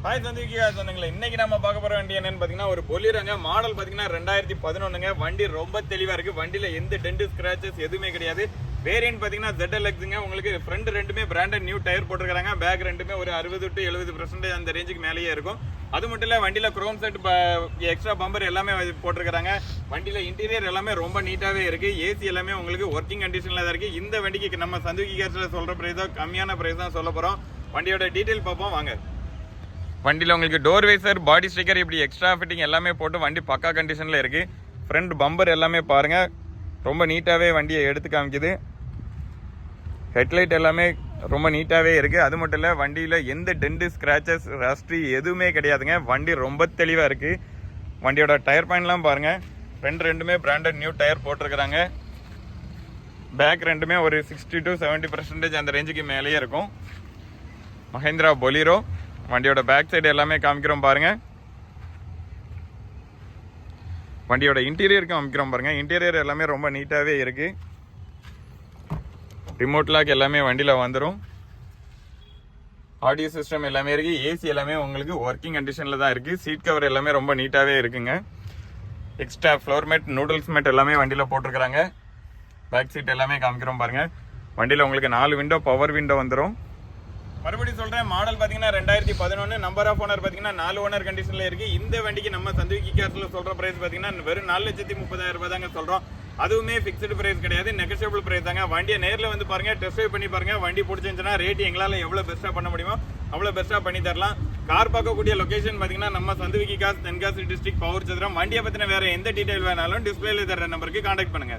Hi சந்திவிகா சொன்னீங்களே, இன்னைக்கு நம்ம பார்க்க போற வண்டி என்னன்னு பாத்தீங்கன்னா ஒரு பொலிரோங்க. மாடல் பாத்தீங்கன்னா 2011ங்க. வண்டி ரொம்ப தெளிவா இருக்கு. வண்டியில எந்த டென்ட் ஸ்கிராச்சஸ் எதுவுமே கிடையாது. வேரியன்ட் பாத்தீங்கன்னா ZLXங்க. உங்களுக்கு ஃப்ரண்ட் ரெண்டுமே பிராண்டட் நியூ டயர் போட்டுருக்காங்க. பேக் ரெண்டுமே ஒரு 60 to 70% அந்த ரேஞ்சுக்கு மேலேயே இருக்கும். அது மட்டும் இல்ல வண்டியில குரோம் செட் எக்ஸ்ட்ரா பம்பர் எல்லாமே போட்டிருக்காங்க. வண்டியில இன்டீரியர் எல்லாமே ரொம்ப நீட்டாவே இருக்கு. ஏசி எல்லாமே உங்களுக்கு ஒர்க்கிங் கண்டிஷன்ல தான் இருக்கு. இந்த வண்டிக்கு நம்ம சந்துவிகி கார்ஸ்ல சொல்ற பிரைஸ் தான், கம்மியான பிரைஸ் தான் சொல்ல போறோம். வண்டியோட டீடைல் பார்ப்போம் வாங்க. வண்டியில் உங்களுக்கு டோர் வைசர், பாடி ஸ்டிக்கர், இப்படி எக்ஸ்ட்ரா ஃபிட்டிங் எல்லாமே போட்டு வண்டி பக்கா கண்டிஷனில் இருக்குது. ஃப்ரண்ட் பம்பர் எல்லாமே பாருங்கள், ரொம்ப நீட்டாகவே வண்டியை எடுத்து காமிக்குது. ஹெட்லைட் எல்லாமே ரொம்ப நீட்டாகவே இருக்குது. அது மட்டும் இல்லை வண்டியில் எந்த டென்ட் ஸ்க்ராச்சஸ் ரஸ்ட்ரி எதுவுமே கிடையாதுங்க. வண்டி ரொம்ப தெளிவாக இருக்குது. வண்டியோட டயர் பாயிண்ட்லாம் பாருங்கள். ஃப்ரண்ட் ரெண்டுமே பிராண்டட் நியூ டயர் போட்டிருக்கிறாங்க. பேக் ரெண்டுமே ஒரு 60 to 70% அந்த ரேஞ்சுக்கு மேலேயே இருக்கும். மஹேந்திரா பொலிரோ. வண்டியோட பேக் சைடு எல்லாமே காமிக்கிறோம் பாருங்க. வண்டியோட இன்டீரியர் காமிக்கிறோம் பாருங்க. இன்டீரியர் எல்லாமே ரொம்ப நீட்டாவே இருக்கு. ரிமோட் லாக் எல்லாமே வண்டியில வந்துடும். ஆடியோ சிஸ்டம் எல்லாமே இருக்கு. ஏசி எல்லாமே உங்களுக்கு ஒர்க்கிங் கண்டிஷன்ல தான் இருக்கு. சீட் கவர் எல்லாமே ரொம்ப நீட்டாவே இருக்குங்க. Extra floor mat, noodles mat எல்லாமே வண்டியில போட்டிருக்காங்க. பேக் சீட் எல்லாமே காமிக்கிறோம் பாருங்க. வண்டியில உங்களுக்கு 4 விண்டோ பவர் விண்டோ வந்துடும். மறுபடியும் சொல்றேன், மாடல் பாத்தீங்கன்னா 2011. நம்பர் ஆஃப் ஓனர் பாத்தீங்கன்னா 4 ஓனர் கண்டிஷன்ல இருக்கு. இந்த வண்டிக்கு நம்ம சந்துவிகி கார்ஸ்ல சொல்ற பிரைஸ் பாத்தீங்கன்னா வெறும் 4,30,000 ரூபாய் தாங்க சொல்றோம். அதுவுமே பிக்ஸ்டு பிரைஸ் கிடையாது, நெகோஷியபிள் பிரைஸ் தாங்க. வண்டியை நேரில் வந்து பாருங்க, டெஸ்ட் ட்ரைவ் பண்ணி பாருங்க. வண்டி பிடிச்சிருந்துச்சுன்னா ரேட் எங்களால் எவ்வளவு பெஸ்ட்டா பண்ண முடியுமோ அவ்வளவு பெஸ்ட்டா பண்ணி தரலாம். கார் பார்க்கக்கூடிய லொகேஷன் பாத்தீங்கன்னா நம்ம சந்துவிகி கார்ஸ், தென்காசி டிஸ்ட்ரிக்ட், பவுர் சத்திரம். வண்டியை பத்தின வேற எந்த டீடைல் வேணாலும் டிஸ்பிளேல தர நம்பருக்கு கான்டாக்ட் பண்ணுங்க.